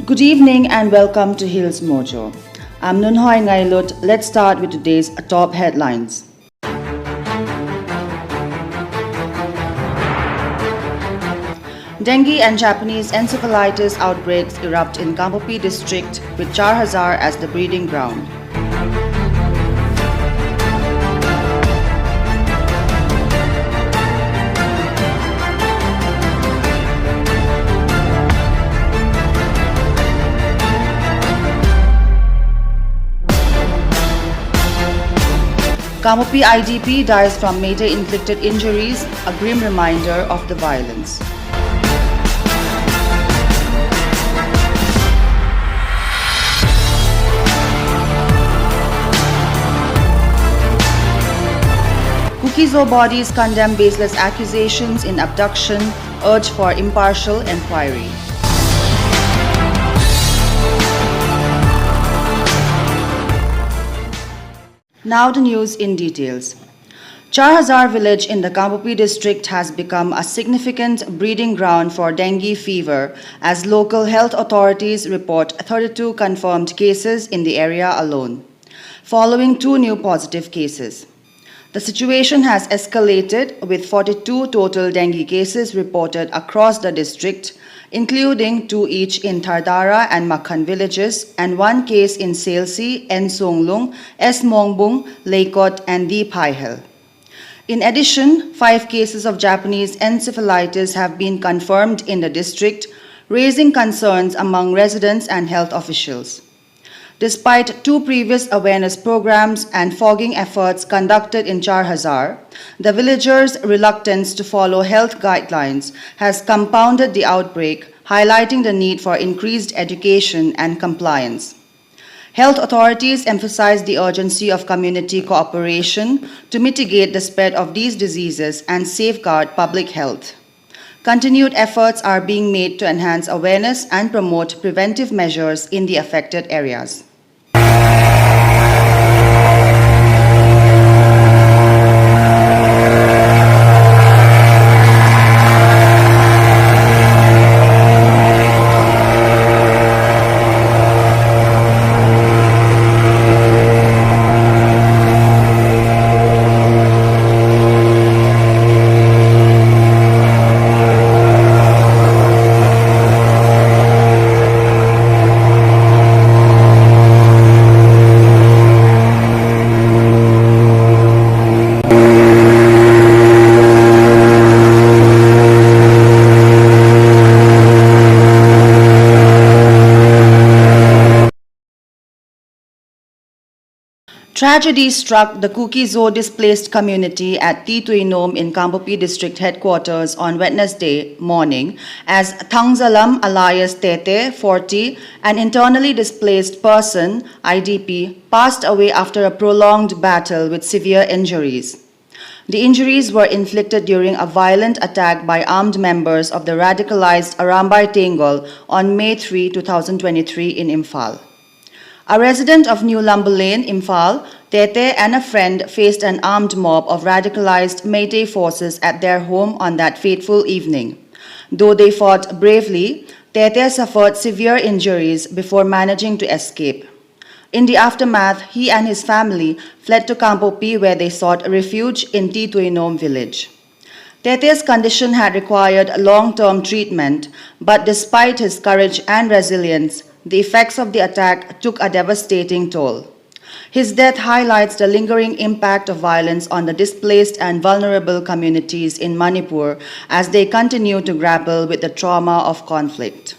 Good evening and welcome to Hills Mojo. I'm Nunhoy Ngailut. Let's start with today's top headlines. Dengue and Japanese encephalitis outbreaks erupt in Kangpokpi district with 4,000 as the breeding ground. Kangpokpi IDP dies from Mayday-inflicted injuries, a grim reminder of the violence. Kukizo bodies condemn baseless accusations in abduction, urge for impartial inquiry. Now the news in details. 4,000 village in the Kangpokpi district has become a significant breeding ground for dengue fever as local health authorities report 32 confirmed cases in the area alone, following 2 new positive cases. The situation has escalated with 42 total dengue cases reported across the district, including 2 each in Tardara and Makhan villages and 1 case in Selsi, Ensonglung, Esmongbung, Leikot and Deepaihel. In addition, 5 cases of Japanese encephalitis have been confirmed in the district, raising concerns among residents and health officials. Despite 2 previous awareness programs and fogging efforts conducted in 4,000, the villagers' reluctance to follow health guidelines has compounded the outbreak, highlighting the need for increased education and compliance. Health authorities emphasize the urgency of community cooperation to mitigate the spread of these diseases and safeguard public health. Continued efforts are being made to enhance awareness and promote preventive measures in the affected areas. Tragedy struck the Kukizo displaced community at Tituinom in Kangpokpi district headquarters on Wednesday morning as Thangzalam alias Tete, 40, an internally displaced person, IDP, passed away after a prolonged battle with severe injuries. The injuries were inflicted during a violent attack by armed members of the radicalized Arambay Tengol on May 3, 2023 in Imphal. A resident of New Lambu Lane, Imphal, Tete and a friend faced an armed mob of radicalized Mayday forces at their home on that fateful evening. Though they fought bravely, Tete suffered severe injuries before managing to escape. In the aftermath, he and his family fled to Kangpokpi where they sought refuge in Tituinom village. Tete's condition had required long-term treatment, but despite his courage and resilience, the effects of the attack took a devastating toll. His death highlights the lingering impact of violence on the displaced and vulnerable communities in Manipur as they continue to grapple with the trauma of conflict.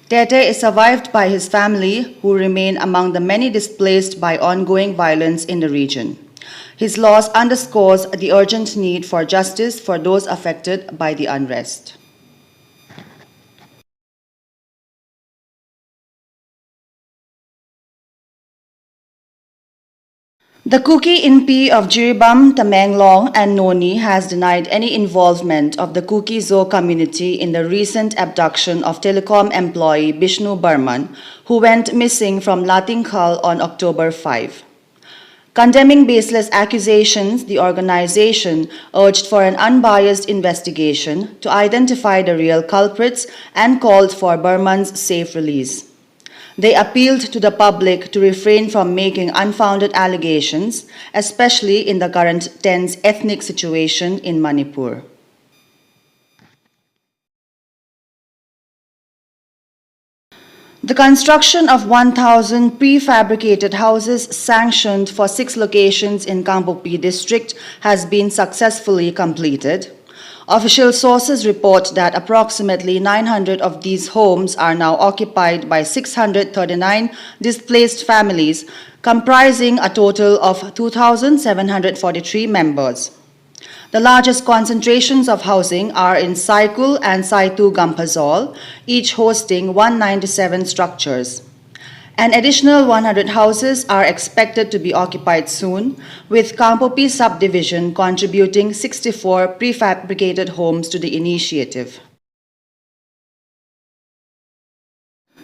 Tete is survived by his family, who remain among the many displaced by ongoing violence in the region. His loss underscores the urgent need for justice for those affected by the unrest. The Kuki INP of Jiribam, Tamenglong, and Noni has denied any involvement of the Kukizo community in the recent abduction of Telecom employee Bishnu Burman, who went missing from Latingkhal on October 5. Condemning baseless accusations, the organization urged for an unbiased investigation to identify the real culprits and called for Burman's safe release. They appealed to the public to refrain from making unfounded allegations, especially in the current tense ethnic situation in Manipur. The construction of 1,000 prefabricated houses sanctioned for 6 locations in Kangpokpi district has been successfully completed. Official sources report that approximately 900 of these homes are now occupied by 639 displaced families, comprising a total of 2,743 members. The largest concentrations of housing are in Saikul and Saitu Gampazol, each hosting 197 structures. An additional 100 houses are expected to be occupied soon, with Kangpokpi subdivision contributing 64 prefabricated homes to the initiative.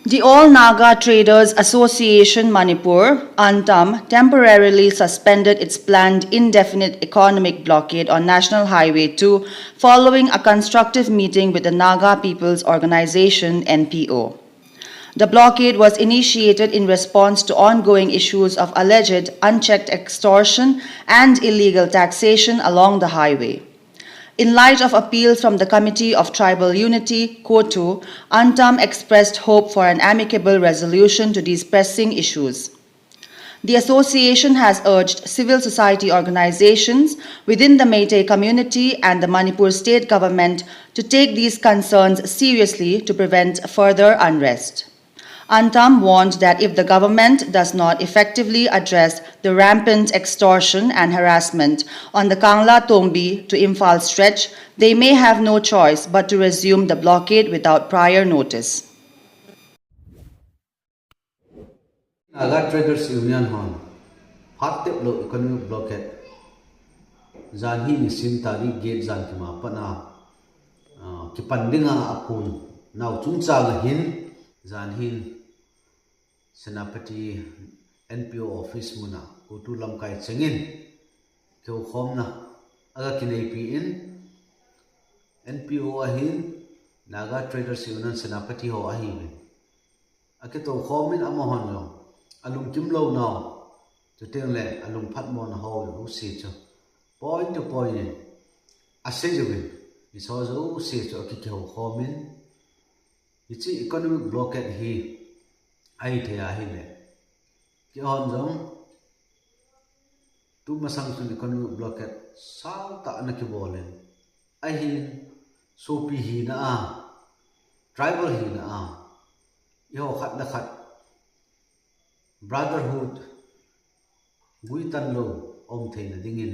The All Naga Traders Association Manipur, ANTAM, temporarily suspended its planned indefinite economic blockade on National Highway 2 following a constructive meeting with the Naga People's Organization (NPO). The blockade was initiated in response to ongoing issues of alleged unchecked extortion and illegal taxation along the highway. In light of appeals from the Committee of Tribal Unity, KOTU, ANTAM expressed hope for an amicable resolution to these pressing issues. The association has urged civil society organizations within the Meitei community and the Manipur state government to take these concerns seriously to prevent further unrest. ANTAM warned that if the government does not effectively address the rampant extortion and harassment on the Kangla Tombi to Imphal stretch, they may have no choice but to resume the blockade without prior notice. Naga Traders Union Hon, Fatep Lo Economic Blockade, Zanhi Nisim Tari Gate Zankima Pana, Kipandinga Apun, now Chungsa Hin, Zanhin. Senapati NPO office muna kutu lamkai chengin kyo khomna aga kinai pi in NPO ahin Naga Traders Union Senapati ho ahin akito khomin amohon yo alum kimlo now to tengle alum phatmon ho lu si cho point to point asejubin isozo si cho akito khomin ichi economic blockade hi ai thea hile ki hon jong tu masang sun economic blockade sao ta na ki bolen ai hin sopi hi na a tribal hi na a yo khat na khat brotherhood guitan lo om the na dingin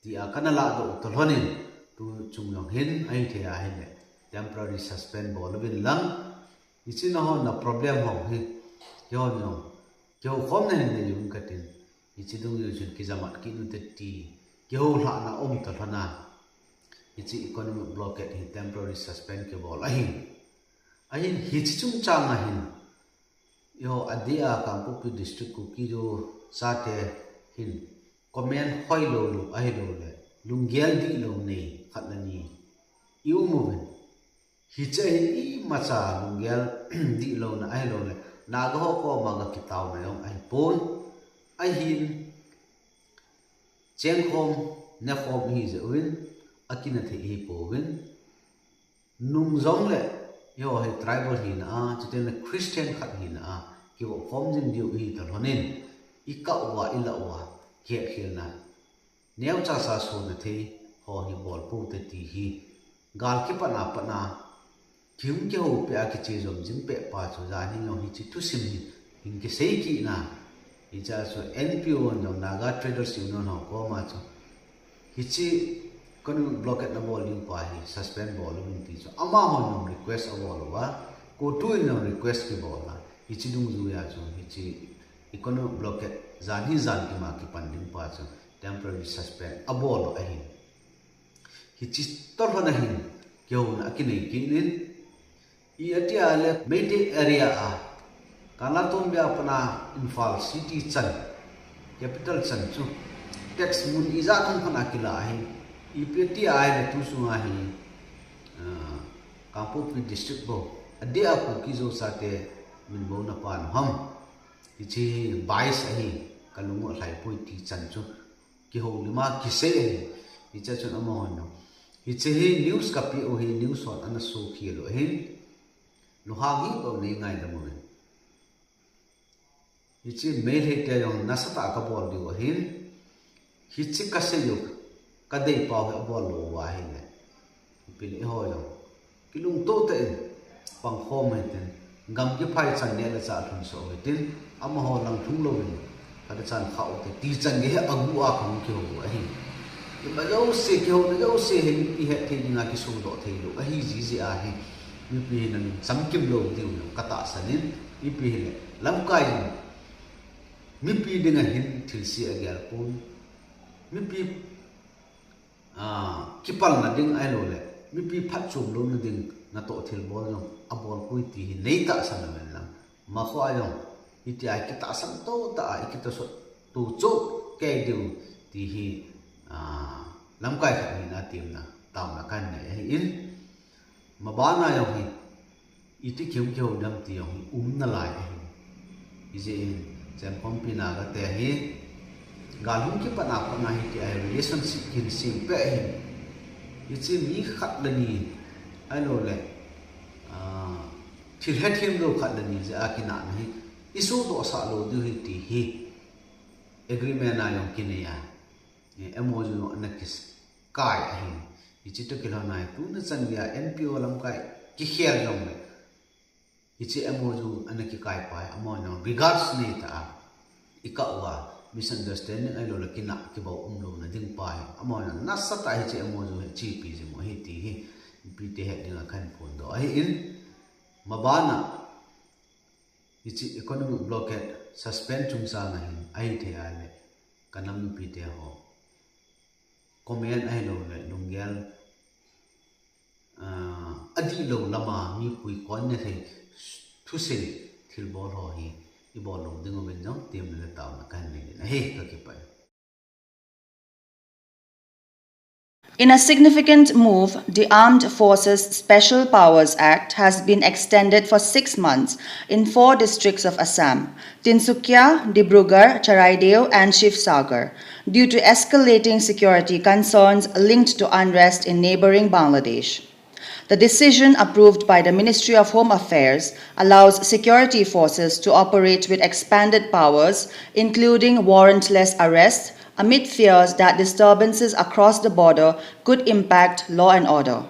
ti a kanala do tolhonin tu chung hin ai thea hile temporary suspend bolwin lang ichi na hon na problem ho hi yo no yo khom na ne yum katin ichi dung yu jun ki jamat ki nu te ti yo la na om ta thana ichi economic blockade hi temporary suspend ke bol ahin hi chi chung chang ahin yo adia Kangpokpi district ku ki jo sa te hin comment hoi lo lo ai lo le lungyal di lo nei khat na ni yu moving hi che hi macha lungyal di lo na ai lo le Naga ho ko maga kitaw na yong ai pon ai hin cheng khom na khom hi ze win akina the hi po win nung zong le yo hai tribal hi na a chiten Christian khat hi na a ki wo khom jin diu hi ta honin ika wa ila wa ke khil na neu cha sa so na the ho hi bol pu te ti hi gal ki pa na Kim kyo pe a ki che zom jim pe pa cho za ni no hi chi tu sim hi in ke sei ki na hi cha so NPO no Naga Traders Union ho ko ma cho hi chi kon blockade na bol lim pa hi suspend bol lim ti cho ama ho no request a bol wa ko tu no request ki bol na hi chi dung zu ya cho hi chi economic blockade zan ki ma ki pan lim pa cho temporary suspend a bol a hi chi tor na hin kyo na akinai ki nin Iatia le Meitei area a Kalatom bia pana Imphal city chan capital chan chu tax mun iza thong khana kila hi ipeti ai le tu su nga hi Kangpokpi district bo adia ko ki zo sa te min bo na pan ham chi bais ahi kalungo lai pui ti chan chu ki ho lima ki se hi cha chun amo no hi news ka pi o hi news on ana so khi lo hi lo ha gi ko nei ngai da mo hi mail he te yong nasata ka bol di o hi ka se yo ka dei pa ho bol lo wa hi ne pili ho yo kilung to te pang khom he ten gam ki phai chan ne la cha thun so he tin ama ho lang thung lo ni ka da chan khau te ti chan ge agu a khong ki ho a hi ba lo se ki ho lo se he pi he the nga ki su do the lo a hi ji a hi mi pi nan sam kim lo di lo ka ta sanin mi pi le lam kai mi pi dinga hin thil si a gyal pun mi pi kipal na ding ai lo le mi pi phat chum lo na ding na to thil bol no abol pui ti hi nei ta san men lam ma kho ai long iti ai ki ta san to ta ai ki to so tu cho ke du ti hi lam kai kha ni na tim na tam na kan ne hi in ma ba na yo hi iti kyum kyo dam ti yo hi na lai hi je in jam kompi na ga te hi galhum ki pana pana hi ti ai relationship kin sim pe hi ichi mi khat la ni ai lo le thil het him lo khat la ni ja akina hi isu do sa lo du hi ti hi agreement na yong kin ya emoji no anakis kai hi ichi to kila na tu na chan ya npo lam kai ki kher yong le ichi emoji anaki kai pa amo no regards ni ta ikawa misunderstanding ai lo la kina ki ba lo na ding pa amo na sa ta hi chi emoji chi pi ji mo hi ti hi pi te he ding khan phone do ai in mabana ichi economic blockade suspend chung sa na hin ai the ale kanam pi te ho comment ai lo le lungyal adi lo lama mi pui kon ne thei thu sin thil bol ho hi I bol lo ding o ben no tim le ta na kan ne he ka ki pa. In a significant move, the Armed Forces Special Powers Act has been extended for 6 months in 4 districts of Assam: Tinsukia, Dibrugarh, Charaideo, and Shivsagar, due to escalating security concerns linked to unrest in neighboring Bangladesh. The decision, approved by the Ministry of Home Affairs, allows security forces to operate with expanded powers, including warrantless arrest, amid fears that disturbances across the border could impact law and order.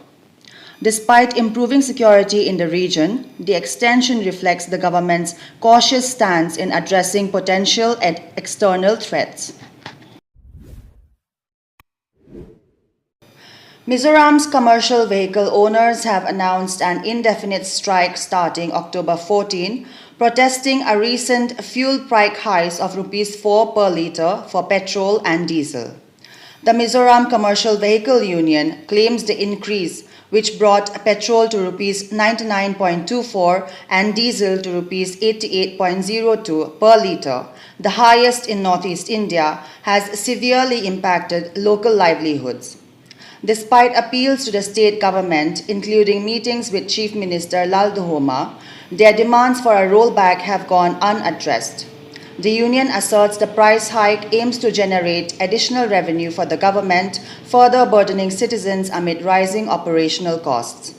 Despite improving security in the region, the extension reflects the government's cautious stance in addressing potential and external threats. Mizoram's commercial vehicle owners have announced an indefinite strike starting October 14, protesting a recent fuel price hike of Rs 4 per litre for petrol and diesel. The Mizoram Commercial Vehicle Union claims the increase, which brought petrol to Rs 99.24 and diesel to Rs 88.02 per litre, the highest in Northeast India, has severely impacted local livelihoods. Despite appeals to the state government, including meetings with Chief Minister Lal Duhoma, their demands for a rollback have gone unaddressed. The union asserts the price hike aims to generate additional revenue for the government, further burdening citizens amid rising operational costs.